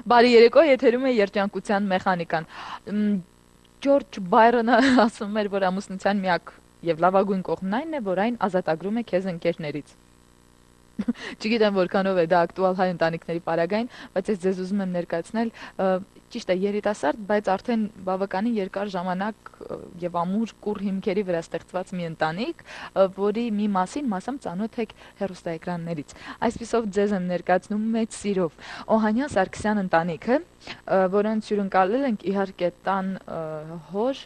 Բարի երեկո, եթերում է երջանկության մեխանիկան։ Ջորջ Բայրոնը ասում էր, որ ամուսնության միակ եւ լավագույն կողմն այն է, որ այն ազատագրում է քեզ ընկերներից։ Չգիտեմ որքանով է դա ակտուալ հայ ընտանիքների պարագային, բայց ես ձեզ ուզում եմ ներկայացնել ճիշտ է երիտասարդ, բայց արդեն բավականին երկար ժամանակ եւ ամուր կուռ հիմքերի վրա ստեղծված մի ընտանիք, որի մի մասին մասամբ ծանոթ եք հեռուստաէկրաններից։ Այսպիսով ձեզ եմ ներկայացնում մեծ սիրով Օհանյան Սարգսյան ընտանիքը, որոնց հյուրընկալել ենք իհարկե տան հոր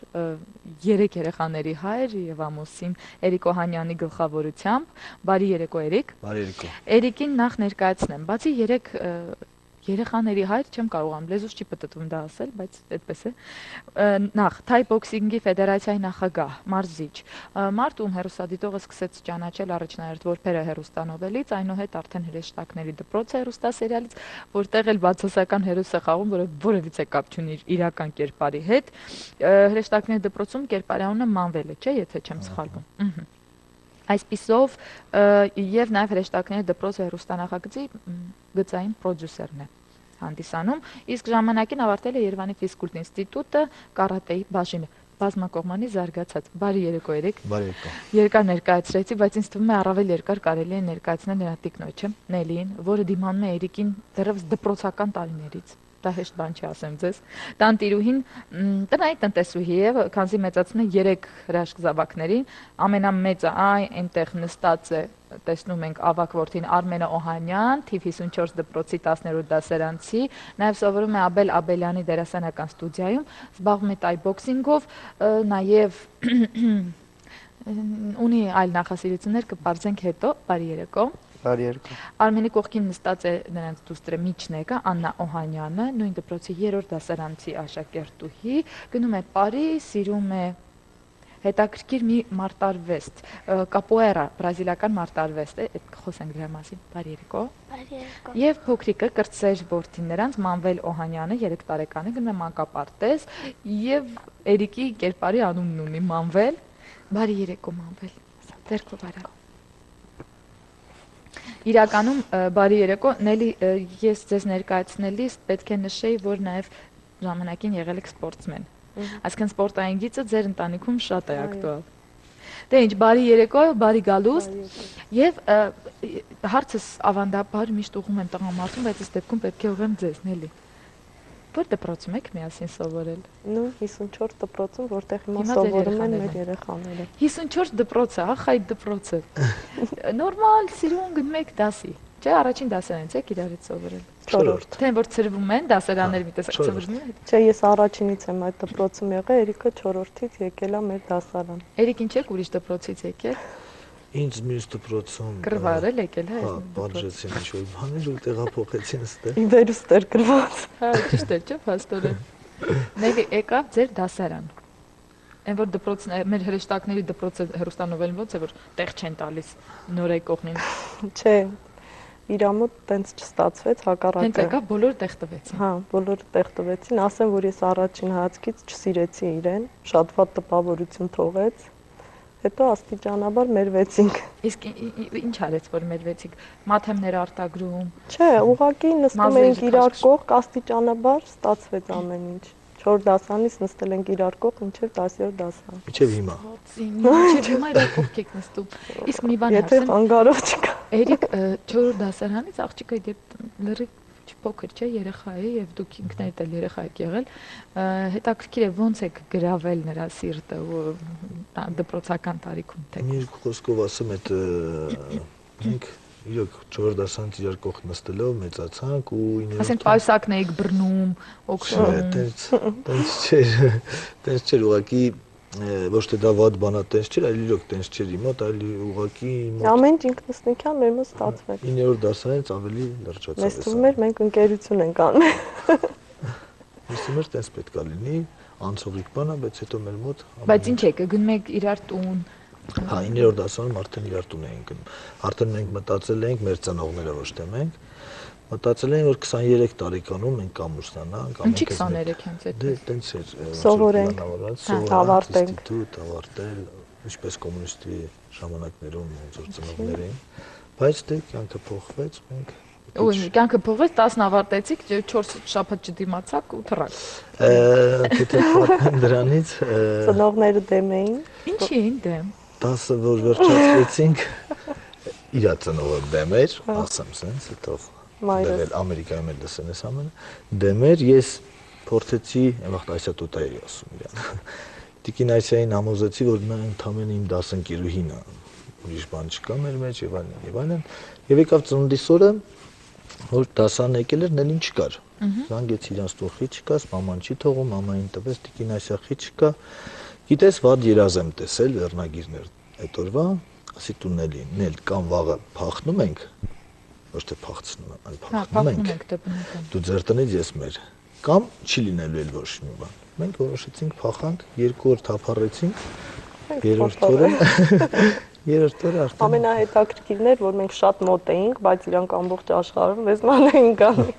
3 երեխաների հայր եւ ամուսին Էրիկ Օհանյանի գլխավորությամբ։ Բարի երեկո, Էրիկ։ Բարի երեկո։ Էրիկին նախ ներկայացնեմ։ Բացի 3 երեխաների հայր, չեմ կարողանում, լեզուս չի պտտվում դա ասել, բայց այդպես է։ Նախ Թայ բոքսինգի ֆեդերացիայի նախագահ, մարզիչ, մարդ ում հեռուստադիտողը սկսեց ճանաչել առաջնահերթ որբերը հեռուստանովելից, այնուհետ արդեն հրեշտակների դպրոցը հեռուստասերիալից, որտեղ էլ բացասական հերոս է խաղում, որը որևիցե կապ չունի իր իրական կերպարի հետ։ Հրեշտակների դպրոցում կերպարի անունը Մանվել է, չէ, եթե չեմ սխալվում։ Այսպիսով եւ նաեւ հրեշտակների դպրոցը հեռուստանախագծի գծային պրոդյուսերն է հանդիսանում, իսկ ժամանակին ավարտել է Երևանի ֆիզկուլտ ինստիտուտը կարատեի բաժինը, բազմակողմանի զարգացած։ Բարի երեկո, Էրիկ։ Բարի երեկո։ Երկար ներկայացրեցի, բայց ինձ թվում է առավել երկար կարելի է ներկայացնել նրա տիկնոջը, Նելիին, որը դիմանում է Էրիկին դեռևս դպրոցական տարիներից։ Դա հեշտ բան չի, ասեմ ձեզ։ Տանտիրուհին տնային տնտեսուհի է, քանզի մեծացնում է 3 հրաշք զավակներին, ամենամեծը այնտեղ նստած է, տեսնում ենք ավակ որդին Արմենը Օհանյան, թիվ 54 դպրոցի 10-րդ դասարանցի, նաև սովորում է Աբել Աբելյանի դերասանական ստուդիայում, զբաղվում է տայ բոքսինգով, նաև ունի այլ նախասիրություններ, կպարզենք հետո։ Բարի երեկո։ Բարի երեկո։ Արմենի կողքին նստած է նրանց դուստրը միջնեկը Աննա Օհանյանը, նույն դպրոցի 3-րդ դասարանցի աշակերտուհի, գնում է Պարի, սիրում է հետաքրքիր մի մարտարվեստ, կապոերա, բրազիլական մարտարվեստ է, այդ խոսենք դրա մասին։ Բարի երեկո։ Բարի երեկո։ Եվ փոքրիկը կրտսեր որդին նրանց Մանվել Օհանյանը 3 տարեկան է, գնում է մանկապարտեզ եւ Էրիկի կերպարի անունն ունի Մանվել։ Բարի երեկո, Մանվել։ Ձերքով արա։ Իրականում բարի երեկո, Նելի, ես ձեզ ներկայացնելիս պետք է նշեի, որ նաև ժամանակին եղել եք սպորտսմեն։ Այսինքն սպորտային գիծը ձեր ընտանիքում շատ է ակտուալ։ Դե ինչ, բարի երեկո, բարի գալուստ։ Եվ հարցս ավանդաբար միշտ ուղղում եմ տղամարդուն, բայց այս դեպքում պետք է ուղղեմ ձեզ, Նելի։ Որ դպրոցում եք միասին սովորել։ Նույն 54 դպրոցում, որտեղ հիմա սովորում են մեր երեխաները։ 54 դպրոցը, ախ այդ դպրոցը։ Նորմալ սիրուն գնում եք դասի։ Չէ, առաջին դասարանից եք իրար հետ սովորել։ 4-րդ։ Թե որ ծրվում են դասարաններ մի տեսակ ծրվում են։ Չէ, ես առաջինից եմ այդ դպրոցում եղել, Էրիկը 4-րդից եկել է մեր դասարան։ Էրիկ ինչ եք ուրիշ դպրոցից եկել։ Ինձ մյուս դպրոցում Կռվարել եկել, հա։ բաժեցին ինչ-որ բաներ ու տեղափոխեցին ստե։ Իվերուստ էր գրված։ Հա, ճիշտ է, չէ՞, փաստորեն։ Նելի եկավ ձեր դասարան։ Այն որ դպրոցն է, մեր հրեշտակների դպրոցը հեռուստանովելն ոնց է որ տեղ չեն տալիս նոր եկողին։ Չէ, իրա մոտ տենց չստացվեց հակառակը։ Հենց եկավ բոլորը տեղ տվեցին։ Հա, բոլորը տեղ տվեցին, ասեմ, որ ես առաջին հայացքից չսիրեցի իրեն, շատ վատ տպավորություն թողեց։ Հետո աստիճանաբար մերվեցինք։ Իսկ ինչ արեց որ մերվեցիք։ Մաթեմներ արտագրում։ Չէ, ուղղակի նստում էինք իրար կողք, աստիճանաբար ստացվեց ամեն ինչ։ 4 դասանից նստել ենք իրար կողք մինչև 10-րդ դասարան։ Մինչև հիմա։ Մինչև հիմա իրար կողք եք նստում։ Իսկ մի բան Եթե ասեմ։ անգարով չկա։ Էրիկ 4 դասարանից աղջիկը երբ լրիվ փոքր չէ, երեխա է եւ դուք ինքներդ էլ երեխա եք եղել, հետաքրքիր է ոնց եք գրավել նրա սիրտը դպրոցական տարիքում թե։ Մի երկու խոսքով ասեմ, այդ մենք իրոք 4 դասանից իրար կողք նստելով մեծացանք ու 9-րդ Ասենք պայուսակն էիք բռնում, օգնում։ Տենց չէր ուղղակի ոչ թե դա վատ բանա տենց չէր, այլ իրոք տենց չէր իմ մոտ, այլ ուղղակի Ամեն ինչ ինքնասնության մեր մոտ ստացվեց։ 9-րդ դասարանից ավելի լրջացավ։ Մեզ թվում էր մենք ընկերություն ենք անում։ Ես թվում էր տենց պետք է լինի, անցողիկ բան է, բայց հետո մեր մոտ Բայց ինչ եք, գնում եք իրար տուն։ Հա, 9-րդ դասարանում արդեն իրար տուն էինք գնում։ Արդեն մենք մտածել էինք, մեր ծնողները ոչ թե մենք, մտածել էին, որ 23 տարեկանում մենք կամուսնանանք, Ինչի 23 հենց այդ։ Դե տենց էր, Սովորենք, ավարտենք, ինստիտուտ ավարտել, ինչպես կոմունիստի ժամանակներում ոնց որ ծնողներ էին, բայց դե կյանքը փոխվեց, մենք Ու կյանքը փոխվեց 10 ավարտեցիք, 4 շաբաթ չդիմացաք ու թռաք։ Եթե պատմեմ դրանից, Ծնողները դեմ էին։ Ինչի էին դեմ։ 10-ը որ վերջացրեցինք, իրա ծնողը դեմ էր, ասեմ սենց, հետո Մայրս։ դեռ Ամերիկայում էլ լսեն այս ամենը, դեմ էր, ես փորձեցի, այնվաղ Այսիա տոտայի ասում իրան։ Տիկին Այսիային համոզեցի, որ նա ընդամենը իմ դասընկերուհին է, ուրիշ բան չկա մեր մեջ եւ այլն եւ այլն։ Եվ եկավ ծնունդիս օրը, որ դասան եկել էր, նելին չկար։ Զանգեցի իրանց տուն խի չկաս, մաման չի թողում, մամային տվեց, տիկին Այսիա խի չկա։ Գիտես, վատ երազ եմ տեսել վերնագիրներ այդ օրվա, ասի տու Նել կամ վաղը փախնում ենք, ոչ թե փախցնում ենք, այլ փախնում ենք։ Դա բնական։ Դու ձեր տնից ես մեր, կամ չի լինելու էլ ոչ մի բան։ Մենք որոշեցինք փախանք, 2 օր թափառեցինք, երրորդ օրը արդեն Ամենահետաքրքիրն էր, որ մենք շատ մոտ էինք, բայց իրանք ամբողջ աշխարհում մեզ ման էին գալի։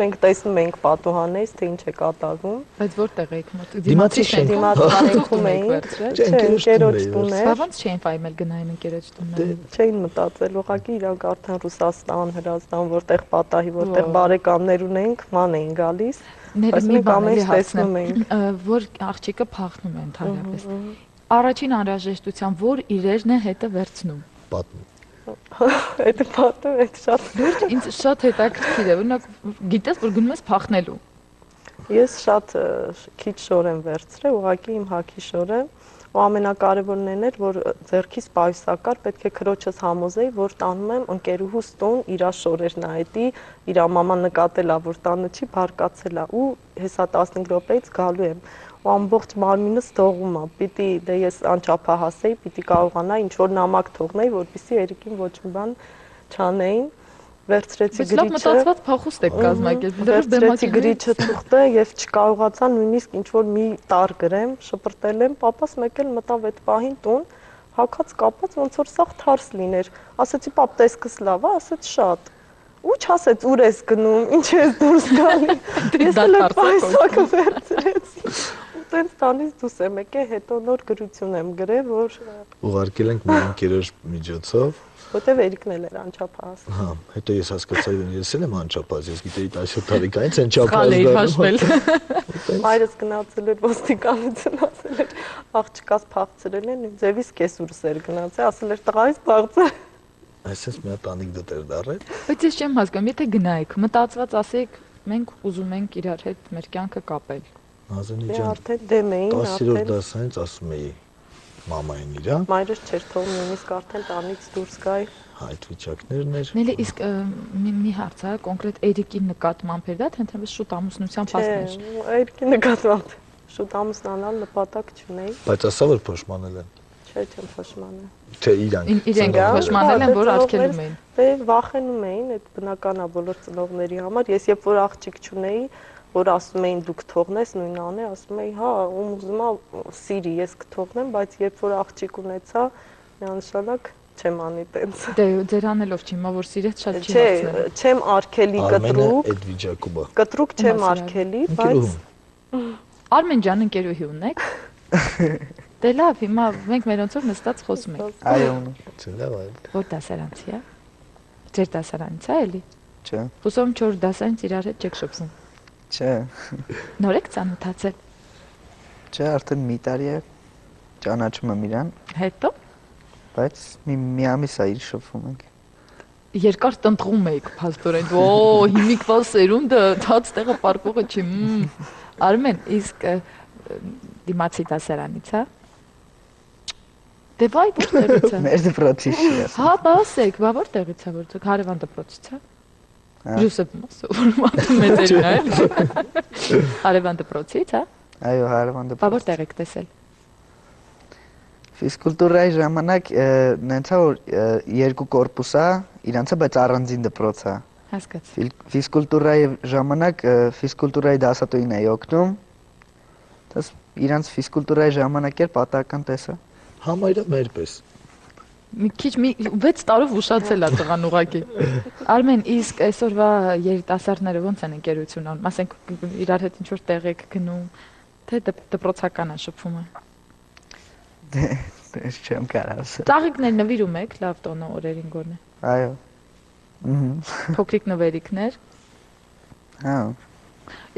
Մենք տեսնում էինք պատուհանից, թե ինչ է կատարվում։ Բայց որտեղ եք մոտ։ Դիմացի շենք, Դիմացում էինք։ Չէ, Ընկերոջ տուն էր։ Բավանց չէին ֆայմել գնային ընկերոջ տունները։ Չէին մտածել, ուղղակի իրանք արդեն Ռուսաստան, Հրազդան, որտեղ պատահի, որտեղ բարեկամներ ունենք, ման էին գալիս։ Բայց մենք ամեն ինչ տեսնում էինք։ Որ աղջիկը փախնում է ընդհանրապես։ Առաջին անհրաժեշտության որ իրերն է հետը վերցնում։ պատմում։ Այդ պատը այդ շատ Ինձ շատ հետաքրքիր է, օրինակ գիտես, որ գնում ես փախնելու։ Ես շատ քիչ շոր եմ վերցրել, ուղղակի իմ հագի շորը, ու ամենակարևորն էր, որ ձեռքիս պայուսակար պետք է քրոջս համոզեի, որ տանում եմ ընկերուհուս տուն, իր շորերն այդի, իր մաման նկատելա, որ տանը չի, բարկացելա ու հեսա 15 րոպեից գալու եմ։ Ու ամբողջ մարմինս թողում է, պիտի դե ես անչափահաս էի, պիտի կարողանա ինչ որ նամակ թողնեի, որպեսզի Երիկին ոչ մի բան չանեին։ Վերցրեցի Բայց լավ գրիչը, մտածված փախուստ եք կազմակերպել։ վերցրեցի գրիչը թուղթը եւ չկարողացա նույնիսկ ինչ որ մի տար գրեմ, շպրտել եմ, papas մեկ էլ մտավ այդ պահին տուն, հակած կապած ոնց որ սաղ թարս լիներ։ Ասացի պապ տեսքս լավ է, ասաց շատ։ Ու չասեց ուր ես գնում, ինչ ես դուրս գալի։ Ես էլ պայուսակը վերցրեցի։ Ու տենց տանից դուրս եմ եկել, հետո նոր գրություն եմ գրել, որ Ուղարկել ենք մեր ընկերոջ միջոցով։ որտեվ Երիկն էլ էր անչափահաս։ Հա, հետո ես հասկացա, որ ես էլ եմ անչափահաս, ես գիտեի 17 տարեկանից են չափահաս Խալ էի դառնում։ հաշվել։ Մայրս գնացել էր ոստիկանություն, ասել էր աղջկաս փախցրել են, ձևից կեսուրս էր գնացել, ասել էր տղայից բաղձր։ Այսպես մի հատ անեկդոտ էր դառել։ Բայց ես չեմ հասկանում, եթե գնայիք, մտածված ասեք, մենք ուզում ենք իրար հետ մեր կյանքը կապել։ Նազանի Դե ջան, արդեն դեմ էին, 10-րդ արդեն դասանից ասում էի մամային իրա, մայրս չէր թողում նույնիսկ արդեն տանից դուրս գայ։ այդ վիճակներն էր։ Նելի իսկ մի հարց է, կոնկրետ Էրիկի նկատմամբ էր դա, թե ընդհանրապես շուտ ամուսնության փաստեր։ Երիկի նկատմամբ շուտ ամուսնանալ նպատակ չունեի, Բայց ասա որ փոշմանել են։ չէ չեմ փոշմանել։ Թե իրանք։ Իրենք Ծնողները, փոշմանել են, որ ծնողներ- արգելում էին։ Դե վախենում էին, այդ բնական է բոլոր ծնողների համար։ Ես երբ որ աղջիկ չունեի, որ ասում էին դուք թողնես նույն անե, ասում էի, հա, ում ուզում է սիրի, ես կթողնեմ, բայց երբ որ աղջիկ ունեցա, միանշանակ չեմ անի տենց։ Դե ձեր անելով չի, հիմա որ սիրեց շատ չի Չէ, հասցնել։ չեմ արկելի Արմենը կտրուկ, այդ վիճակում է։ կտրուկ չեմ Ումա սիրել։ արկելի, բայց Ընկերուհու։ Արմեն ջան ընկերուհի ունեք։ Դե լավ, հիմա մենք մերոնցով նստած խոսում ենք։ Այո, ունի։ Չէ, լավ է։ Որ դասարանցի է։ Ձեր դասարանից է էլի։ Չէ, Հուսով եմ 4 դասարանից իրար հետ չեք շփվում։ չէ, Նոր եք ծանոթացել։ չէ, արդեն մի տարի է ճանաչում եմ իրան, Հետո բայց մի ամիս է իր շփվում ենք։ երկար տնտղում եք փաստորեն։ Օ, հիմիկվա սերունդը թաց տեղը պարկողը չի։ Արմեն, իսկ դիմացի դասարանից է։ Դե վայ որտեղից է։ Մեր դպրոցից չի ասում։ Հա, ասեք, բա որտեղից է որտեղ հարևան դպրոցից է։ Հա։ Յուսեփ Մասով մեծերին է։ Հարևան դպրոցից, հա։ Այո, հարևան Բա դպրոց։ որտեղ եք տեսել։ Ֆիզկուլտուրայի ժամանակ նենցա որ երկու կորպուս է, իրանցը բայց առանձին դպրոց է։ Հասկացա։ Ֆիզկուլտուրայի ժամանակ ֆիզկուլտուրայի դասատուին էի օգնում։ Դες իրանց ֆիզկուլտուրայի ժամանակ էլ պատահական տեսա։ Համայրը մերպես։ Մի քիչ 6 տարով ուշացել է տղան ուղակի։ Արմեն, իսկ այսօրվա երիտասարդները ո՞նց են ընկերություն անում։ Ասենք իրար հետ ինչ որ տեղ եք գնում, թե դպրոցական է շփումը։ Դες չեմ կարող ասել։ Ծաղիկներ նվիրում եք, լավ տոնը օրերին գոնե։ Այո, Փոքրիկ նվերիկներ։ Հա։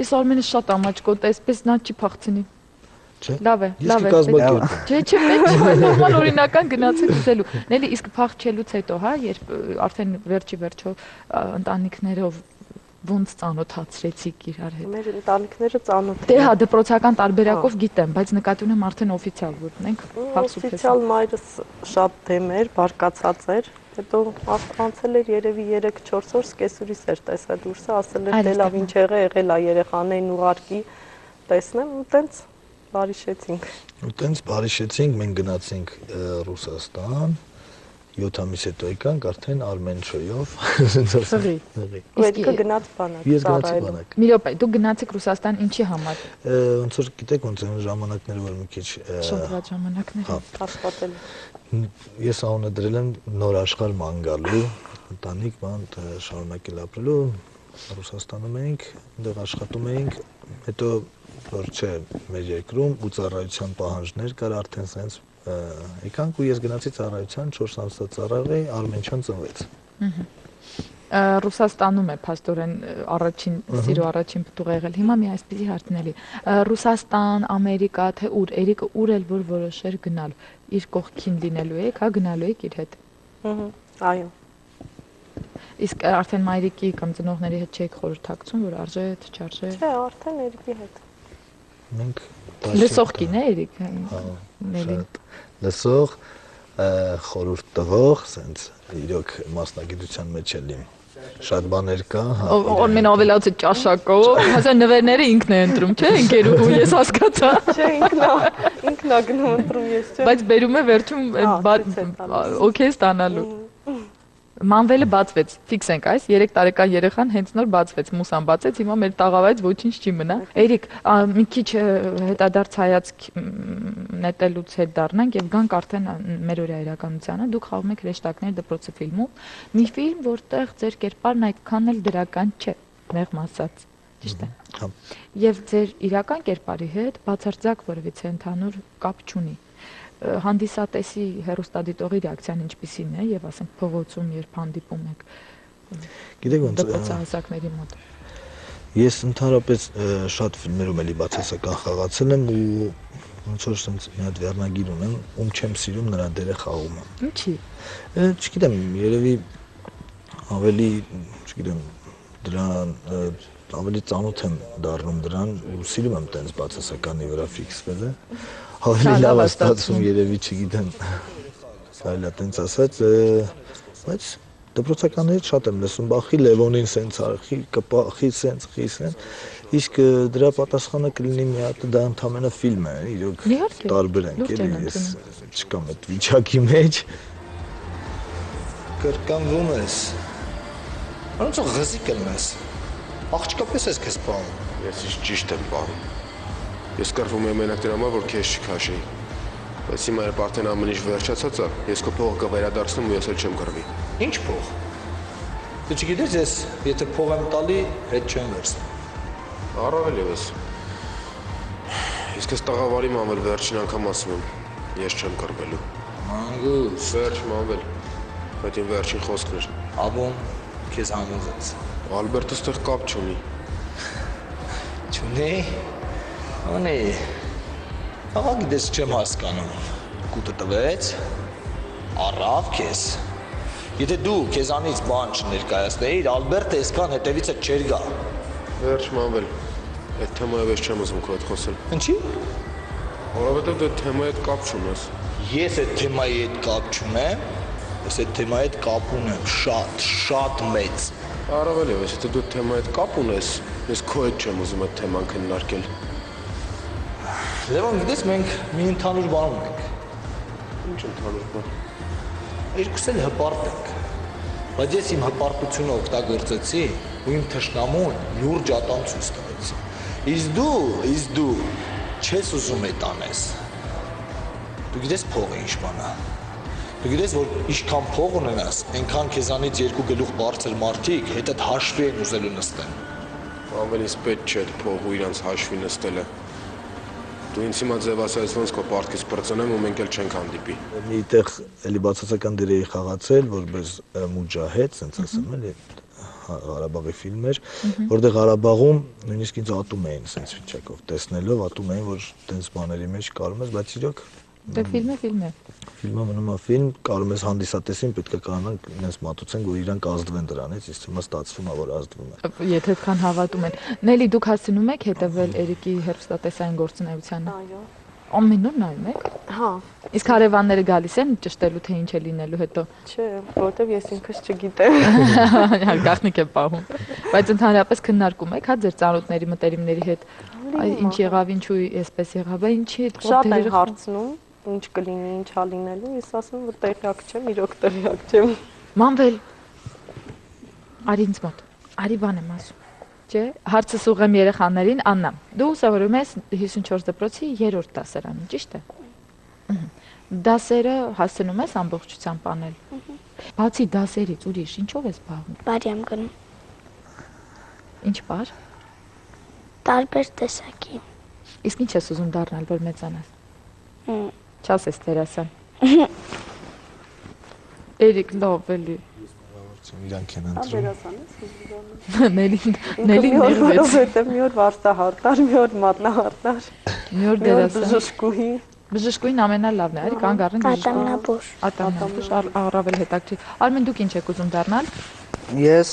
Ես Արմենը շատ ամաչկոտ է, այսպես նա չի փախցնի։ Չէ։ Լավ է, Ես լավ է։ կկազմակերպեմ։ Չէ, պետք չէ, նորմալ օրինական գնացեք ուզելու։ Նելի իսկ փախչելուց հետո, հա, երբ արդեն վերջի ընտանիքներով ոնց ծանոթացրեցիք իրար հետ։ Մեր ընտանիքները ծանոթ Դե հա, դպրոցական տարբերակով գիտեմ, բայց նկատի ունեմ արդեն օֆիցիալ որ ունենք փախսուփես։ Օֆիցիալ մայրս շատ դեմ էր, բարկացած էր։ Հետո անցել էր երևի 3-4 օր սկեսուրիս էր տեսա դուրսը, ասել էր դե լավ ինչ եղել է երեխաներին ուղարկի տեսնեմ ու տենց բարիշեցինք։ Ու տենց բարիշեցինք, մենք գնացինք Ռուսաստան, 7 ամիս հետո եկանք արդեն Արմենչոյով։ Սղի։ Ու հետո գնաց բանակ։ Ես գնացի բանակ։ Մի րոպե, դուք գնացիք Ռուսաստան ինչի համար։ Ոնց որ գիտեք, ոնց են ժամանակները, որ մի քիչ Շոտրած ժամանակները։ Աշխատել։ Ես անունը դրել եմ նոր աշխարհ ման գալու, ընտանիք բան շարունակել ապրելու, Ռուսաստանում էինք, այնտեղ աշխատում էինք, հետո որ չէ մեր երկրում ու ծառայության պահանջներ կար արդեն սենց եկանք ու ես գնացի ծառայության 4 ամսվա ծառայողի Արմենչյան ծնվեց։ Ռուսաստանում է փաստորեն առաջին սիրո առաջին պտուղ եղել։ Հիմա մի այսպեսի հարցնելի։ Ռուսաստան, Ամերիկա, թե ուր, Էրիկը ուր էլ որ որոշեր գնալ, իր կողքին լինելու եք, հա գնալու եք իր հետ։ Այո։ Իսկ արդեն մայրիկի կամ ծնողների հետ չեք խորհրդակցում, որ արժե թե չարժե։ Չէ, արդեն Էրիկի հետ։ Մենք լսող կին է Էրիկ։ Լսող, խորհուրդ տվող, սենց իրոք մասնագիտության մեջ էլ իմ շատ բաներ կա, հա։ Օրմեն ավելացը ճաշակով, հազար նվերները ինքն է ընտրում, չէ՞, ընկերուհու, ես հասկացա։ Չէ, ինքնա գնում ընտրում ես չէ։ Բայց բերում է վերջում օքեյ ստանալու։ Մանվելը բացվեց, ֆիքսենք այս 3 տարեկան երեխան հենց նոր բացվեց, մուսան բացեց, հիմա մեր տաղավարից ոչինչ չի մնա։ Էրիկ, մի քիչ հետադարձ հայացք նետելուց հետ դառնանք եւ գանք արդեն մեր օրյա իրականությանը։ Դուք խաղում եք հրեշտակներ դպրոցի ֆիլմում, մի ֆիլմ, որտեղ ձեր կերպարն այդքան էլ դրական չէ, մեղմ ասած, ճիշտ է։ Հա։ Եվ ձեր իրական կերպարի հետ բացարձակ որևիցե ընդհանուր կապ չունի։ Հանդիսատեսի հերոստադիտողի ռեակցիան ինչպիսին է եւ ասենք փողոցում երբ հանդիպում եք Գիտեք ոնց դպրոցահասակների մոտ ես ընդհանրապես շատ ֆիլմերում էլի բացասական խաղացել եմ ու ոնց որ sense մի հատ վերնագիր ունեմ ում չեմ սիրում նրա դերը խաղում եմ ինչի չգիտեմ երևի ավելի չգիտեմ դրան ավելի ծանոթ եմ դառնում դրան ու սիրում եմ տենց բացասականի վրա ֆիքսվելը ավելի լավ է ստացվում երևի չգիտեմ այլ տենց ասած բայց դպրոցականներից շատ եմ լսում բախի Լևոնին սենց արխի կպախի սենց խիսեն իսկ դրա պատասխանը կլինի մի հատ դա ընդամենը ֆիլմ է իրոք տարբեր ենք էլի ես չկամ այդ վիճակի մեջ կրկնվում ես ոնց որ ղզի կլնես աղջկապես ես քեզ պահում ես ճիշտ եմ պահում ես կռվում եմ մենակ դրա համար որ քեզ չքաշեի բայց հիմա երբ արդեն ամեն ինչ վերջացած է ես քո փողը կվերադարձնեմ ու ես էլ չեմ կռվի ինչ փող դու չգիտես ես եթե փող եմ տալի հետ չեմ վերցնում առավել եւս ես քեզ տաղավարի մանվել վերջին անգամ ասում եմ ես չեմ կռվելու մանգուս վերջ մանվել այդ իմ վերջին խոսքն էր աբոն քեզ համոզեց Ալբերտը ստեղ կապ չունի չունի Անի, աղա գիտես չեմ հասկանում, կուտը տվեց, առավ կեզ, եթե դու կեզանից բան չներկայացնեիր, Ալբերտը այսքան հետևից է չեր գա։ Վերջ մանվել, այդ թեմայով ես չեմ ուզում քո հետ խոսել։ Ինչի։ Որովհետև դու թեմայի հետ կապ չունես։ Ես այդ թեմայի հետ կապ չունեմ, ես այդ թեմայի հետ կապ ունեմ շատ մեծ։ Առավել եւս, եթե դու թեմայի հետ կապ ունես, ես քո հետ չեմ ուզում այդ թեման քննարկել։ Լևոն, գիտես մենք մի ընդհանուր բան ունենք։ Ինչ ընդհանուր բան։ Երկուս էլ հպարտ ենք։ Բայց ես իմ հպարտությունը օգտագործեցի ու իմ թշնամուն լուրջ ատամ ցույց տվեցի։ Իսկ դու չես ուզում այդ անես։ Դու գիտես փողը ինչ բան է։ Դու գիտես որ ինչքան փող ունենաս, այնքան քեզանից երկու գլուխ բարձր մարդիկ հետդ հաշվի են ուզելու նստեն։ Ավելի պետք չէ այդ փողը իրանց հաշվի նստելը։ Դու ինձ հիմա ձևացրած ոնց քո պարտքից բրծնեմ ու մենք էլ չենք հանդիպի։ Մի տեղ էլի բացասական դեր էի խաղացել, որպես մուջահեդ, ասենց ասեմ, էլի Ղարաբաղի ֆիլմ էր, որտեղ Ղարաբաղում նույնիսկ ինձ ատում էին ասենց վիճակով, տեսնելով ատում էին, որ տենց բաների մեջ կարում ես, բայց իրոք Դե ֆիլմը ֆիլմ է։ ֆիլմը մնում է ֆիլմ, կարում ես հանդիսատեսին պետք է կանանք ինձ մատուցեն, որ իրանք ազդվեն դրանից, իսկ հիմա ստացվում է, որ ազդվում է։ Եթե այդքան հավատում են։ Նելի, դուք հասցնում եք հետևել Էրիկի հեռուստատեսային գործունեությանը։ Այո։ Ամեն օր նայում եք։ Հա, Իսկ հարևանները գալիս են ճշտելու թե ինչ է լինելու հետո։ չէ, որովհետև ես ինքս չգիտեմ։ Գաղտնիք է պահում։ Բայց ընդհանրապես քննարկում եք, հա, ձեր ծանոթների մտերիմների հետ։ Այ ինչ եղավ, ինչու էսպես եղավ, ինչի այդ Շատ են հարցնում, ինչ կլինի, ինչ ա լինելու, ես ասում եմ, որ տեղյակ չեմ, իրոք տեղյակ չեմ։ Մանվել։ Արի ինձ մոտ։ Արի բան եմ ասում։ Չէ, հարցս ուղեմ երեխաներին, Աննա։ Դու ուսավորում ես 54 դպրոցի 3-րդ դասարանում, ճիշտ է։ Դասերը հասցնում ես ամբողջությամբ անել։ Բացի դասերից ուրիշ ինչով ես զբաղվում։ Բարի եմ գնում։ Ինչ բար։ Տարբեր տեսակի։ Իսկ ինչ ես ուզում դառնալ, որ մեծանաս։ Հմ, Չասես դերասան։ Էրիկ լավ էլի։ Իրանք են ընտրում։ Դերասան ես։ Նելի որովհետև մի օր վարսահարտար, մի օր մատնահարտար, մի օր մի օր դերասան։ բժշկուհի։ Բժշկուին ամենալավն է, արի կանգ առնենք բժշկուհի։ ատամնաբույժ։ Ատամնաբույժ առավել հետաքրքիր։ Արմեն դուք ինչ եք ուզում դառնալ։ Ես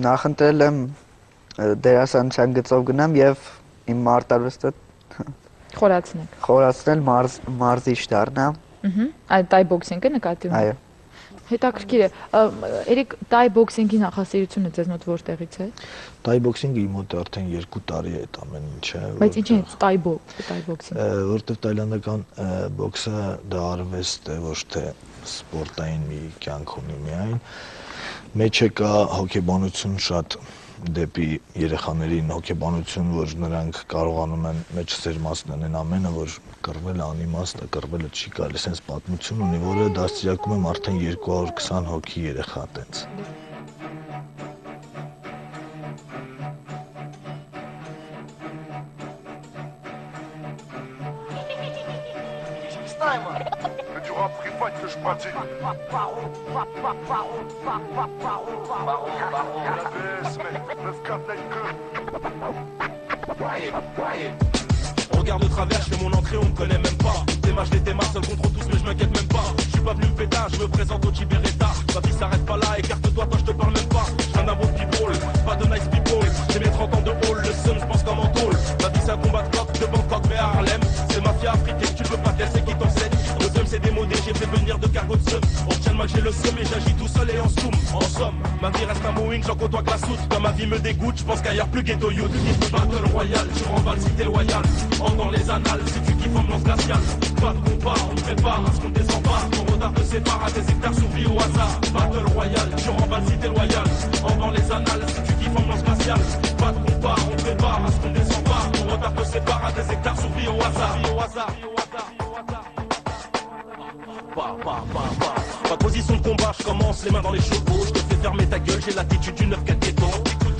նախընտրել եմ դերասանության գծով գնամ եւ իմ մարտարվեստը Խորացնենք։ խորացնել մարզիչ դառնամ։ Այդ տայ բոքսինգը նկատի ունի։ Այո։ Հետաքրքիր է։ Էրիկ տայ բոքսինգի նախասիրությունը ձեզ մոտ որտեղից է։ Տայ բոքսինգը իմ մոտ արդեն 2 տարի է այդ ամեն ինչը։ Բայց ինչ է տայ բոքսինգ։ Որտեղ տայլանդական բոքսը դա արվեստ է, ոչ թե սպորտային մի կյանք ունի միայն։ Մեջը կա հոգեբանություն շատ դեպի երեխաներին, հոգեբանություն, որ նրանք կարողանում են մեջ սերմացնել այն ամենը, որ կռվելը անիմաստ է, կռվելը չի կարելի, sense պատմություն ունի, որը դաստիարակում եմ արդեն 220 հոգի երեխա տենց։ Mais tu auras pris fight que je pratique. La BS, mec, 9-4 Night On regarde de travers, je fais mon entrée, on me connaît même pas. Démarche des thémas, seul contre tous, mais je m'inquiète même pas. Je suis pas venu me péter, je me présente au Tiberetta. Ma vie s'arrête pas là, écarte-toi, toi je te parle même pas. Je viens d'un beau people, pas de nice people. J'ai mes 30 ans de hall, le sun, je pense comme en tôle. Ma vie c'est un combat de coq, de Bangkok vers Harlem. C'est mafia africaine, tu veux pas te laisser qui t'enseigne. Le seum c'est démodé, j'ai fait venir de cargo de seum. On retient le mal, j'ai le seum et j'agis tout seul et en soum. En somme, ma vie reste un mowing, j'en côtoie que la soute. Quand ma vie me dégoûte, je pense qu'ailleurs plus ghetto youth. Battle royal, tu remballes si t'es loyal. Entre dans les annales, si tu kiffes ambiance glaciale. Pas de combat, on te prépare à ce qu'on descend pas. Ton retard te sépare à des hectares survie au hasard. Battle royal, tu remballes si t'es loyal. Entre dans les annales, si tu kiffes ambiance glaciale. Pas de combat, on te prépare à ce qu'on descend pas. Ton retard te sépare à des hectares survie au hasard. Ma position de combat, je commence les mains dans les chevaux. Je te fais fermer ta gueule, j'ai l'attitude du 9-4 ghetto.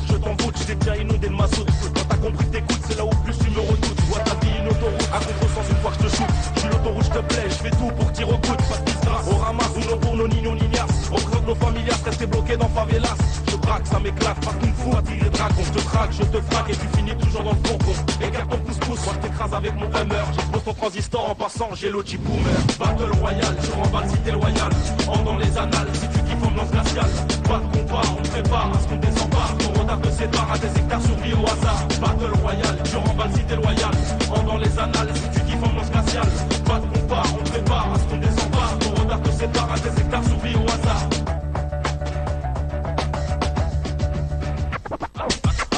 Je t'en fous, je t'ai déjà inondé de ma soude. Quand t'as compris t'écoutes, c'est là où plus tu me redoutes. Tu vois ta vie une autoroute, à contre-sens une fois que je te shoot. Je suis l'autoroute, je te plais, je fais tout pour que t'y recoutes. Pas de disgrâce, on ramasse ou nos pour nos niños nignas. On creuse nos familias, rester bloqués dans favelas. Je braque, ça m'éclate, pas kung fu, à tirer dragon. Je te traque, je te frappe et tu finis toujours dans le fourgon. Écarte ton pouce-pouce, moi je t'écrase avec mon hummer. J'explose ton transistor en passant, j'ai l'outil boomer. Battle royal, tu remballes si t'es loyal. Entre dans les annales, si tu kiffes ambiance glaciale. Pas de combat, on te prépare à ce qu'on descend pas. Ton retard te sépare à des hectares survie au hasard. Battle royal, tu remballes si t'es loyal. Entre dans les annales, si tu kiffes ambiance glaciale. Pas de combat, on te prépare à ce qu'on descend pas. Ton retard te sépare à des hectares survie au hasard.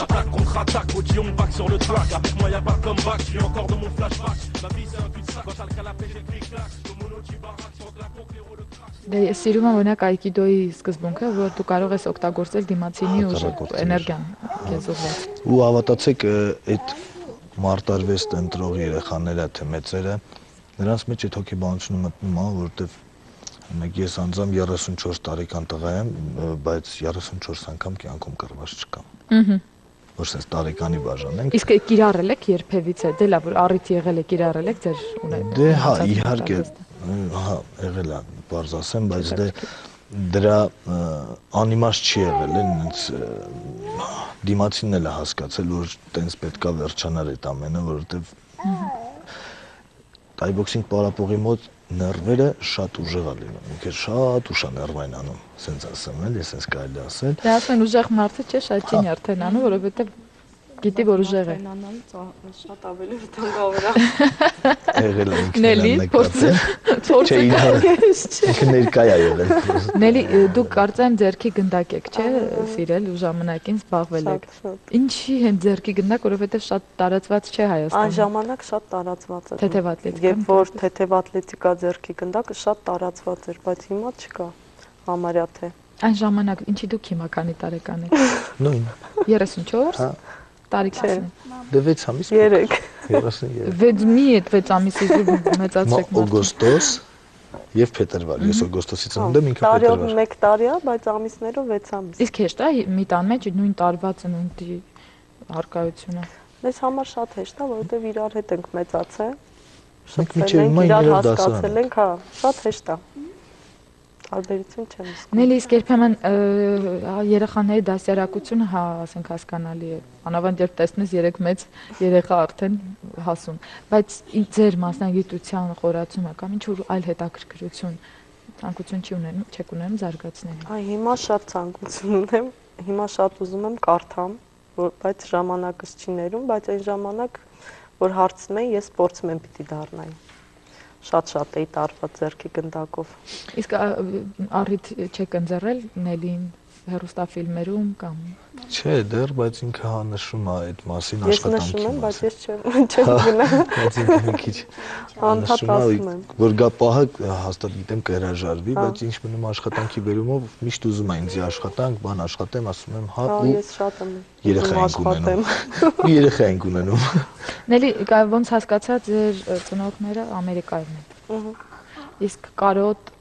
Attaque contre attaque, Oji on back sur le track. Avec moi y'a pas de comeback, je suis encore dans mon flashback. Ma vie c'est un cul-de-sac, quand t'as le canapé j'ai clic-clac. Je mono Chibarak, sur de la coke, les rôles de crack. Դե ես սիրում եմ օրինակ այկիդոյի սկզբունքը, որ դու կարող ես օգտագործել դիմացինի ուժը, էներգիան քեզ ուղղված։ Ու հավատացեք, այդ մարտարվեստ ընտրող երեխաները, թե մեծերը, նրանց մեջ այդ հոգեբանությունը մտնում է, որովհետև մեկ ես անձամբ 34 տարեկան տղա եմ, բայց 34 անգամ կյանքում կռված չկամ։ որ sense տարեկանի բաժանենք։ Իսկ կիրառել եք երբևիցե, դե լավ, որ առիթ եղել է կիրառել եք ձեր ունեցած։ Դե հա, իհարկե, հա, եղել է, բարձ ասեմ, բայց դե դրա անիմաստ չի եղել, ինձ դիմացինն էլ է հասկացել, որ տենց պետքա վերջանար այդ ամենը, որովհետև Thai-boxing պարապողի մոտ ներվերը շատ ուժեղ է լինում, ինքը շատ ուշ է ներվային անում, սենց ասեմ էլ, ես սենց կարելի ասել։ Դե ասում են ուժեղ մարդը չէ, շատ չի նյարդեն անում, որովհետև գիտի, որ ուժեղ է։ Անանից շատ ավելի վտանգավոր է։ Եղել է ինքն Նելի, նկատել։ Չէ, ինքը ներկայ է եղել։ Նելի, դուք կարծեմ ձերքի գնդակ եք, չէ՞, սիրել ու ժամանակին զբաղվել եք։ Ինչի հենց ձերքի գնդակ, որովհետև շատ տարածված չէ Այն Հայաստանում։ ժամանակ շատ տարածված էր։ Թեթև ատլետիկա։ Երբ որ թեթև ատլետիկա ձեռքի գնդակը շատ տարածված էր, բայց հիմա չկա համարյա թե։ Այն ժամանակ ինչի դուք հիմա քանի տարեկան եք։ Նույն։ 34 Հա։ տարիքին։ Դե 6 ամիս։ 3 33։ Մի այդ 6 ամիսից մեծացեք մարդը։ Օգոստոս եւ փետրվար։ Ես օգոստոսից ծնունդ եմ, ինքը տարիով փետրվար։ 1 տարի է, բայց ամիսներով 6 ամիս։ Իսկ հեշտ է մի տան մեջ նույն տարվա ծնունդի արկայությունը։ Մեզ համար շատ հեշտ է, որովհետև իրար հետ ենք մեծացել։ Մենք Շփվել մինչև ենք, հիմա իրար 9-րդ հասկացել ենք, հա, շատ հեշտ է։ Տարբերություն չեմ զգում։ Նելի, իսկ երբեմն երեխաների դասյարակությունը, հա, ասենք հասկանալի է։ Անավանդ երբ տեսնես 3 մեծ երեխա արդեն հասուն, բայց ձեր մասնագիտության խորացումը կամ ինչ որ այլ հետաքրքրություն, ցանկություն չի ունենում, չեք ունենում զարգացնելու։ Այ հիմա շատ ցանկություն ունեմ, հիմա շատ ուզում եմ կարդամ, բայց ժամանակս չի ներում, բայց այն ժամանակ, որ հարցնում են, ես սպորտսմեն պիտի դառնայի։ Շատ էի տարված ձեռքի գնդակով։ Իսկ առիթ չեք ընձեռել Նելին հեռուստաֆիլմերում կամ Չէ, դեռ, բայց ինքը հա նշում է այդ մասին Ես աշխատանքի նշում եմ, բայց մասին։ ես չեմ գնա։ Բայց ինքը մի քիչ Անդադ նշում է, ասում եմ։ որ գա պահը հաստատ գիտեմ կհրաժարվի, բայց ինչ մնում աշխատանքի բերումով միշտ ուզում է ինձ աշխատանք, բան աշխատեմ, ասում եմ, հա, Հա, ու ես շատ եմ երեխա ենք ունենում։ Ու երեխա ենք ունենում։ Նելի, ոնց հասկացա ձեր ծնողները Ամերիկայում են։ Իսկ կարոտ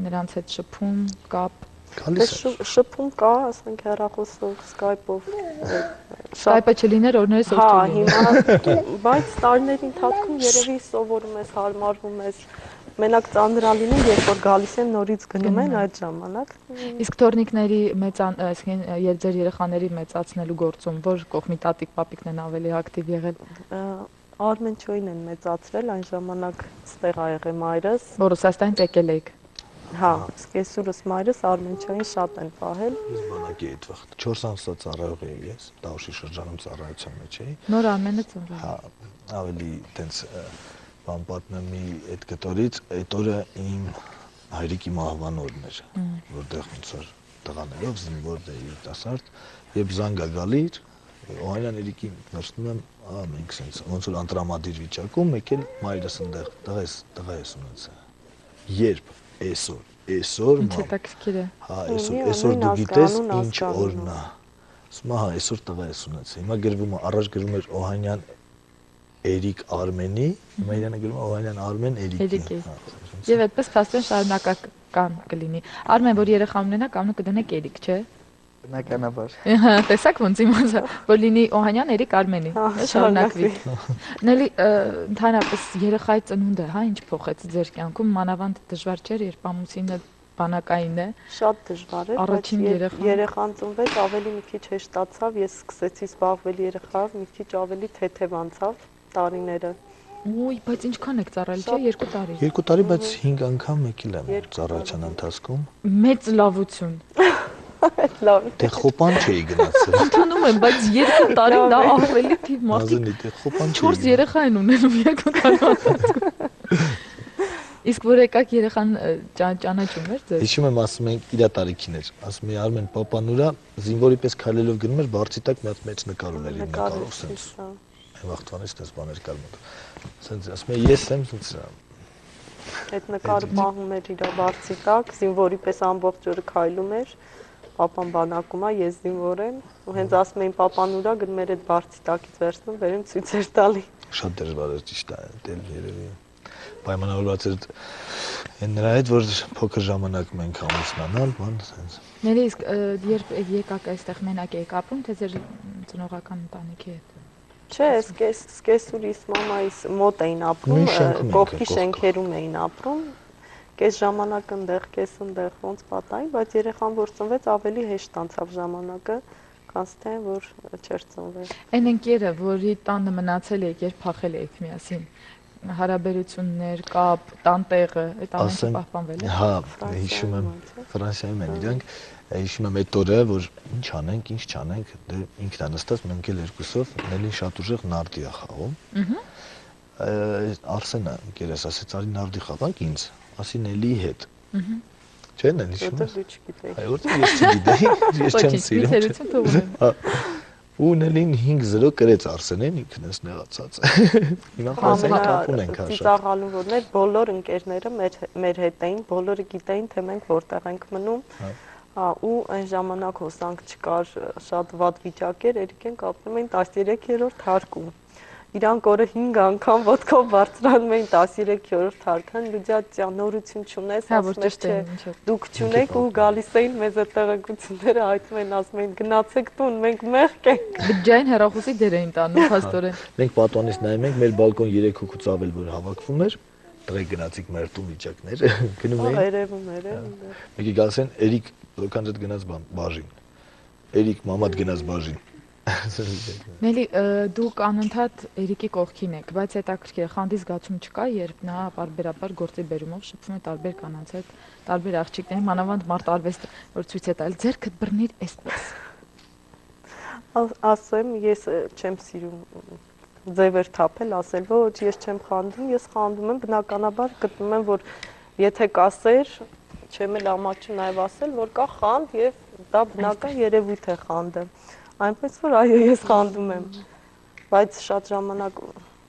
նրանց հետ շփում, կապ Գալիս է։ Շփում կա, ասենք հեռախոսով, Skype-ով։ Skype-ը չլիներ օրներս Հա, օր հիմա, բայց տարիների ընթացքում երևի սովորում ես, հարմարվում ես։ Մենակ ծանրալին է, երբ որ գալիս են նորից գնում են այդ ժամանակ։ Իսկ թորնիկների այսինքն ձեր երեխաների մեծացնելու գործում որ կողմի տատիկ պապիկն են ավելի ակտիվ եղել։ Արմենչոյին են մեծացրել, այն ժամանակ ստեղ ա եղել մայրս։ Որ Ռուսաստանից եկել եք։ Հա, իսկ այսուրս մայրս Արմենչոյին շատ են պահել։ Ես բանակի այդ վաղ 4 ամսվա ծառայող էի ես, Տավուշի շրջանում ծառայության մեջ էի։ Նոր Արմենը ծնվել։ Հա, ավելի տենց բան պատմեմ այդ կտորից, այդ օրը իմ հայրիկի մահվան օրն էր, որտեղ ոնց որ տղաներով զինվոր էի երիտասարդ, երբ զանգ ա գալի, Օհանյան Երիկին վերցնում եմ, մենք sense ոնց որ անտրամադիր վիճակում, եկել մայրս այնտեղ, տղա ես ունեցա։ Երբ այսօր Ինչ հետաքրքիր է։ հա, այսօր դու գիտես ինչ օրն է։ Ասում հա, այսօր տղա ես ունեցա։ Հիմա գրվում է, առաջ գրվում էր Օհանյան Երիկ Արմենի, հիմա իրանը գրվում է Օհանյան Արմեն Երիկի։ Եվ այդպես փաստորեն շարունակական կլինի։ Արմեն, որ երեխա ունենա, կանոն կդնեք Երիկ, չէ։ Բնականաբար։ Հա, տեսակ ոնց իմացա, որ լինի Օհանյան Երիկ Արմենի, շարունակվի։ Նելի, ընդհանրապես երեխայի ծնունդը, հա, ինչ փոխեց ձեր կյանքում, մանավանդ դժվար չէր, երբ ամուսինը բանակային է։ Շատ դժվար էր, բայց երեխան ծնվեց, ավելի մի քիչ հեշտացավ, ես սկսեցի զբաղվել երեխայով, մի քիչ ավելի թեթև անցավ տարիները։ Ոյ, բայց ինչքան եք ծառայել, չէ, 2 տարի։ 2 տարի, բայց 5 անգամ եկել եմ ծառայության ընթացքում։ Մեծ լավություն։ Լավ։ Դե խոպան չէի գնացել։ Ընդունում եմ, բայց 2 տարի դա ավելի թիվ մարդիկ Մազնի դե խոպան 4 երեխա են ունենում 2 տարի։ Իսկ որ եկաք երեխան ճանաչում էր ձեզ։ Հիշում եմ, ասում ենք իր տարիքին էր։ Ասում էի Արմեն պապան ուրա զինվորի պես քայլելով գնում էր, բարձի տակ մի հատ մեծ նկար ուներ իմ նկարով սենց։ Այն վաղտվանից դες բաներ կար մոտ։ Սենց ասում էի ես եմ սենց Այդ նկարը պահում էր իր բարձի տակ, զինվորի պես ամբողջ օրը քայլում էր։ Պապան բանակում է, ես զինվոր եմ, ու հենց ասում էին պապան ուրա գնում էր այդ բարձի տակից վերցնում, վերում ցույց էր տալի։ շատ դժվար էր ճիշտ է, դել երևի։ Պայմանավորված էր այն նրա հետ, որ փոքր ժամանակ մենք ամուսնանալ, բան սենց։ Ների իսկ երբ եկաք այստեղ մենակ եք ապրում, թե ձեր ծնողական ընտանիքի հետ։ Չէ, սկեսուրիս մամայիս մոտ էին ապրում, Նույն շենքում կողքի կողքը։ շենքերում էին ապրում։ Կես ժամանակ ընդեղ, կես ընդեղ ոնց պատային, բայց երեխան որ ծնվեց ավելի հեշտ անցավ ժամանակը, քան թե որ չէր ծնվել։ Այն ընկերը, որի տանը մնացել եք, երբ փախել եք միասին, հարաբերություններ, կապ, տանտեղը, այդ ամենը պահպանվել է։ Հա, հիշում եմ Ֆրանսիայում են իրանք, հիշում եմ այդ օրը, որ ինչ անենք, ինչ չանենք, դե ինքն է նստած, մենք էլ երկուսով Նելին շատ ուժեղ նարդի է խաղում։ Արսենը ինքերս ասեց, արի նարդի խաղանք ինձ, ասի Նելիի հետ։ Չէ՞, Նելի հիշում Որտեղ ես։ դու չգիտեի։ Այո, որտեղ ես չգիտեի, ես չեմ Ոչինչ, սիրում։ միցերություն թող ունեմ։ Ու Նելին 5-0 կրեց Արսենին, ինքն էս նեղացած։ Հիմա ֆրանսիան կապուն ենք հաշա։ Ծիծաղալու որն էր, բոլոր ընկերները մեր հետ էին, բոլորը գիտեին, թե մենք որտեղ ենք մնում։ Ու այն ժամանակ հոսանք չկար, շատ վատ վիճակ էր, երիկեն կապնում էին 13-րդ հարկում։ Իրանք օրը 5 անգամ ոտքով բարձրանում էին 13-րդ հարկան, լուջա նորություն չունես, Հա, որ ասում ճիշտ է, ես, ինչ է։ դուք չունեք ու գալիս էին մեզ այդ տեղեկությունները հայտնում են, ասում էին գնացեք տուն, մենք մեղք ենք։ Բջջային հեռախոսի դեր էին տանում փաստորեն։ Մենք պատուանից նայում ենք, մեր բալկոն 3 հոգուց ավել որ հավաքվում էր, տղեկ գնացիկ մեր տուն վիճակներ, գնում էին։ Երևում։ Մեկի գալիս են Էրիկ Լոկանջետ գնաց բաժին։ Էրիկ մամատ գնաց բաժին։ Նելի, դուք անընդհատ Էրիկի կողքին եք, բայց հետաքրքիր է, խանդի զգացում չկա, երբ նա պարբերաբար գործի բերումով շփվում է տարբեր կանանց հետ, տարբեր աղջիկների, մանավանդ մարտարվեստը, որ ցույց է տալիս, ձեռքդ բռնիր այսպես։ Ասեմ, ես չեմ սիրում ձևեր թափել, ասել, ոչ, ես չեմ խանդում, ես խանդում եմ, բնականաբար գտնում եմ, որ եթե կասեր, չեմ էլ ամաչում նաև ասել, որ կա խանդ եւ դա բնական երևույթ է խանդը։ Այնպես որ այո, ես խանդում եմ, բայց շատ ժամանակ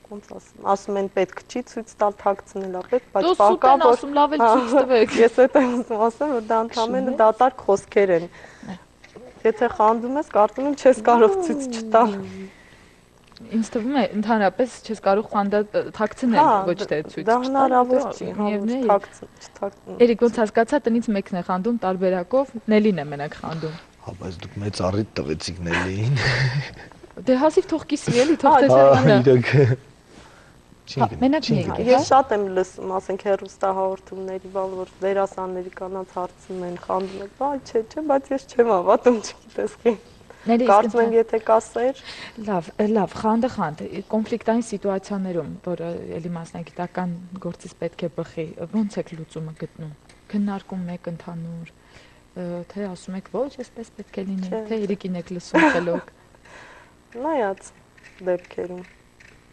ոնց ասում են պետք չի ցույց տալ, թաքցնելա պետք, բայց պակա որ ասում լավ էլ ցույց տվեք։ Ես այդ եմ ասում, որ դա ընդհանրապես դատարկ խոսքեր են։ Եթե խանդում ես, կարծում եմ չես կարող ցույց չտալ։ Ինձ թվում է ընդհանրապես չես կարող խանդը թաքցնել, ոչ թե ցույց Դա չտալ։ հնարավոր չի, Միևնույն է։ թաքցնել։ Էրիկ ոնց հասկացա, տնից մեկն է խանդում տարբերակով, Նելին է մենակ խանդում։ Հա, բայց դուք մեծ առիթ տվեցիք Նելիին։ Դե հազիվ թող կիսվի էլի, թող Հա, տեսնի։ իրոք։ Մենակ մի եկեք, Ես շատ եմ լսում, ասենք հեռուստահաղորդումների, որ դերասանների կանանց հարցնում են, խանդում եք, բայ չէ, բայց ես չեմ հավատում, չգիտես քի։ Կարծում եմ, եթե կասեր, լավ, խանդը խանդ, կոնֆլիկտային սիտուացիաներում, որը էլի մասնագիտական գործից պետք է բխի, ո՞նց եք լուծումը գտնում։ Քննարկում եք ընդհանուր, թե ասում եք ոչ, այսպես պետք է լինի, թե Էրիկին եք լսում խելոք։ նայած դեպքերում,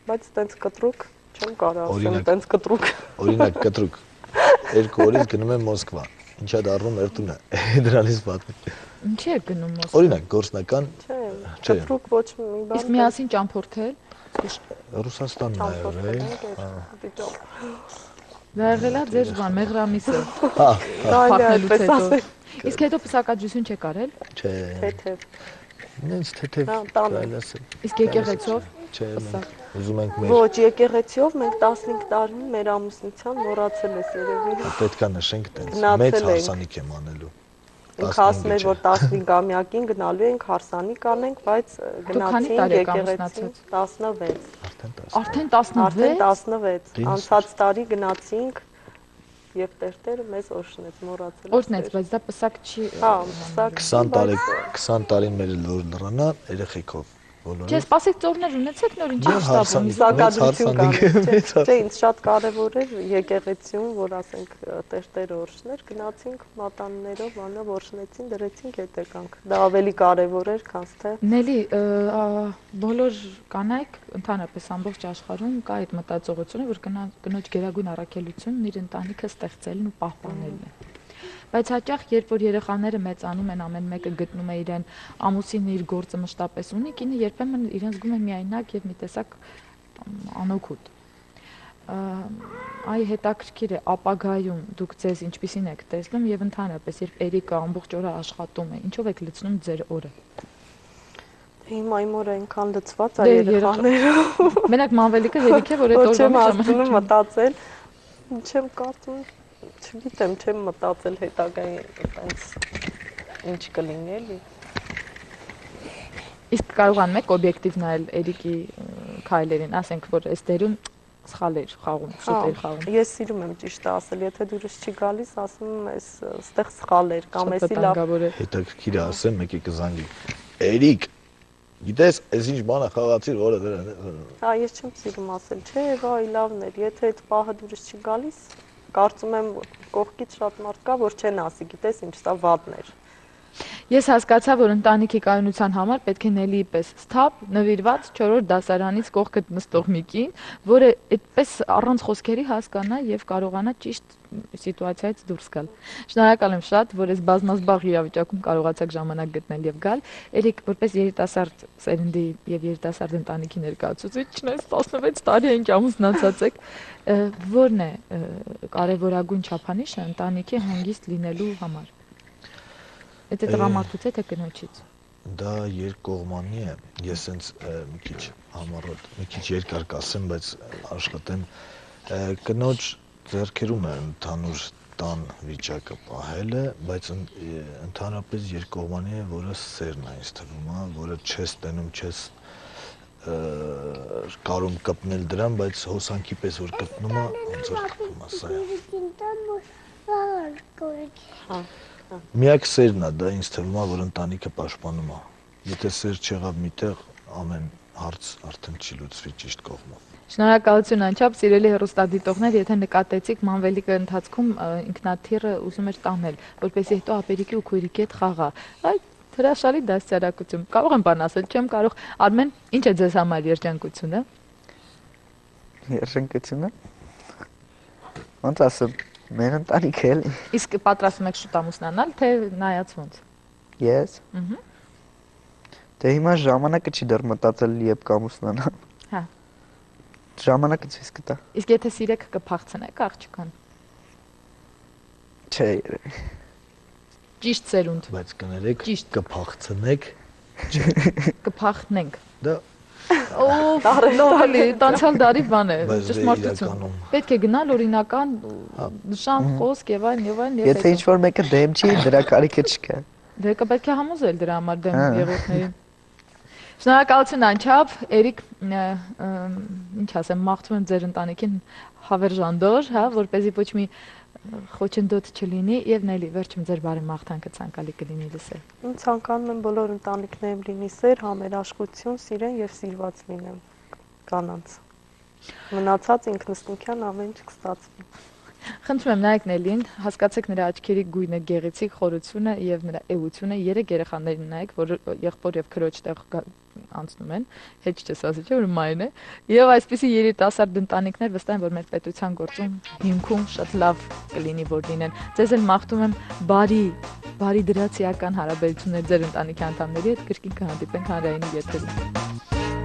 բայց տենց կտրուկ չեմ կարող ասեմ, տենց կտրուկ։ Օրինակ կտրուկ 2 օրից գնում եմ Մոսկվա, ինչա դառնում մեր տունը, դրանից պատմի։ Ինչի է գնում Մոսկվա։ Օրինակ գործնական Չէ, կտրուկ ոչ մի բան։ Իսկ միասին ճամփորդել։ Ռուսաստանն այո, Դա եղել է ձեր բան, Մեղրամիսը։ հա, Փախնելուց հետո։ Իսկ հետո պսակադրություն չեք արել։ չէ, Թեթև։ նենց թեթև կարելի ասել։ Իսկ եկեղեցով։ Չէ, մենք ուզում ենք մեր Ոչ, եկեղեցիով մենք 15 տարին մեր ամուսնության մոռացել ես երևի։ պետքա նշենք տենց Գնացել մեծ ենք։ հարսանիք եմ անելու։ Ինք ասում էր, որ 15-ամյակին գնալու ենք հարսանիք անենք, բայց քանի գնացինք տարի եք եկեղեցին 16։ Արդեն Արդեն 16։ 16։ Անցած տարի գնացինք եւ Տերտերը մեզ օրհնեց, մոռացել։ Օրհնեց, բայց դա պսակ չի։ Հա, պսակ 20 տարին մեր լոռնա երեխեքով բոլորը։ Չէ, սպասեք ծորներ ունեցեք նոր ինչի շտապում։ Սակադրություն մեծ կար։ Չէ, ինձ շատ կարևոր էր եկեղեցիում, որ ասենք Տերտերը օրհներ, գնացինք մատաններով, անով օրհնեցին, դրեցինք հետ եկանք։ Դա ավելի կարևոր էր, քան թե։ Նելի, բոլոր կանայք ընդհանրապես ամբողջ աշխարհում կա այդ մտածողությունը, որ կնոջ գերագույն առաքելությունն իր ընտանիքը ստեղծելն ու պահպանելն է։ Բայց հաճախ երբ որ երեխաները մեծանում են, ամեն մեկը գտնում է իրեն ամուսինը իր գործը մշտապես ունի, կինը երբեմն իրեն զգում է միայնակ եւ մի տեսակ անօգուտ։ Այ հետաքրքիր է ապագայում դուք ձեզ ինչպիսին եք տեսնում եւ ընդհանրապես երբ Էրիկը ամբողջ օրը աշխատում է, ինչով եք լցնում ձեր օրը։ Հիմա իմ օրը այնքան լցված է երեխաներով։ Մենակ Մանվելիկը հերիք է, որ այդ օրը չեմ հասցնում մտածել, չեմ կարծում, չգիտեմ, չեմ մտածել հետագային այտենց ինչ կլինի էլի։ Իսկ կարողանում եք օբյեկտիվ նայել Էրիկի քայլերին, ասենք որ այս դերում սխալ էր խաղում, շուտ էր խաղում։ Ես սիրում եմ ճիշտ ասել, եթե դուրս չի գալիս, ասում եմ, այս ստեղ սխալ էր կամ էսի լավ։ Վտանգավոր է։ Հետաքրքիր է ասեմ, մեկի կզանգի։ Էրիկ, գիտես, այս ինչ բան է խաղացիր, որը դրա։ Հա, ես չեմ սիրում ասել, չէ, վայ, լավն էր, եթե այդ պահը դուրս չի գալիս, կարծում եմ կողքից շատ մարդ կա, որ չեն ասի, գիտես, ինչ սա վատն էր։ Ես հասկացա, որ ընտանիքի կայունության համար պետք է Նելիի պես սթափ նվիրված 4-րդ դասարանից կողքդ նստող մի կին, որը այդպես առանց խոսքերի հասկանա եւ կարողանա ճիշտ սիտուացիայից դուրս գալ։ Շնորհակալ եմ շատ, որ այս բազմազբաղ իրավիճակում կարողացաք ժամանակ գտնել եւ գալ։ Էրիկ, որպես երիտասարդ սերնդի եւ երիտասարդ ընտանիքի ներկայացուցիչն ես, 16 տարի է ինչ ամուսնացած եք, որն է կարևորագույն չափանիշը ընտանիքի հանգիստ լինելու համար։ Եթե տղամարդուց է թե կնոջից։ Դա երկկողմանի է։ Ես հենց մի քիչ համառոտ, մի քիչ երկար կասեմ, բայց աշխատեմ կնոջ ձեռքերում է ընդհանուր տան վիճակը պահելը, բայց ընդհանրապես երկկողմանի է, որը սերն է ինձ թվում, հա, որը չես տենում, չես կարում կպնել դրան, բայց հոսանքի պես որ կպնում է, ոնց որ կպնում է, սա է։ Միակ սերն է, դա ինձ թվում է, որ ընտանիքը պաշտպանում է։ Եթե սեր չեղավ միտեղ, ամեն հարց արդեն չի լուծվի ճիշտ կողմով։ Շնորհակալություն անչափ, սիրելի հեռուստադիտողներ, եթե նկատեցիք, Մանվելիկը ընթացքում ինքնաթիռը ուզում էր տանել, որպեսզի հետո ապերիկի ու քույրիկի հետ խաղա։ Այդ հրաշալի դաստիարակություն։ Կարող եմ բան ասել, չեմ կարող։ Արմեն, ինչ է ձեզ համար երջանկությունը։ Երջանկությունը։ Ոնց ասեմ, մեր ընտանիքը էլի։ Իսկ պատրաստում եք շուտ ամուսնանալ, թե նայած ոնց։ Ես։ Ահա։ Դե հիմա ժամանակը չի դեռ մտածել երբ կամուսնանամ։ Հա։ Ժամանակը ցույց կտա։ Իսկ եթե սիրեք կփախցնեք աղջկան։ Չէ, երևի։ Ճիշտ սերունդ։ Բայց կներեք, Ճիշտ։ կփախցնեք, Կփախտնենք։ դա Օ, լավալի, տանցալ դարի բան է, Բայց դե ճշմարտություն։ իրականում- Պետք է գնալ օրինական նշան, խոսք եւ այլն եւ այլն եւ Եթե ինչ որ մեկը դեմ չի, դրա կարիքը չկա։ Դե պետք է համոզել դրա համար դեմ Հա։ եղողներին։ Շնորհակալություն անչափ, Էրիկ, ինչ ասեմ, մաղթում եմ ձեր ընտանիքին հավերժանդոր, հա, որպեսզի ոչ մի խոչընդոտ չլինի եւ Նելի, վերջում ձեր բարի մաղթանքը ցանկալի կլինի լսել։ Ինձ ցանկանում եմ բոլոր ընտանիքներում լինի սեր, համերաշխություն, սիրեն եւ սիրված լինեն կանանց։ Մնացած ինքնըստինքյան ամեն ինչ կստացվի։ Խնդրում եմ նայեք Նելին, հասկացեք նրա աչքերի գույնը, գեղեցիկ խորությունը եւ նրա էությունը, 3 երեխաներին նայեք, որ եղբոր եւ քրոջ տեղ անցնում են, հետ չես ասի, չէ՞ որ մայն է։ Եվ այսպիսի երիտասարդ ընտանիքներ վստահ եմ, որ մեր պետության գործում հիմքում շատ լավ կլինի որ լինեն։ Ձեզ էլ մաղթում եմ բարի դրացիական հարաբերություններ ձեր ընտանիքի անդամների հետ, կրկին կհանդիպենք հանրայինի եթերում։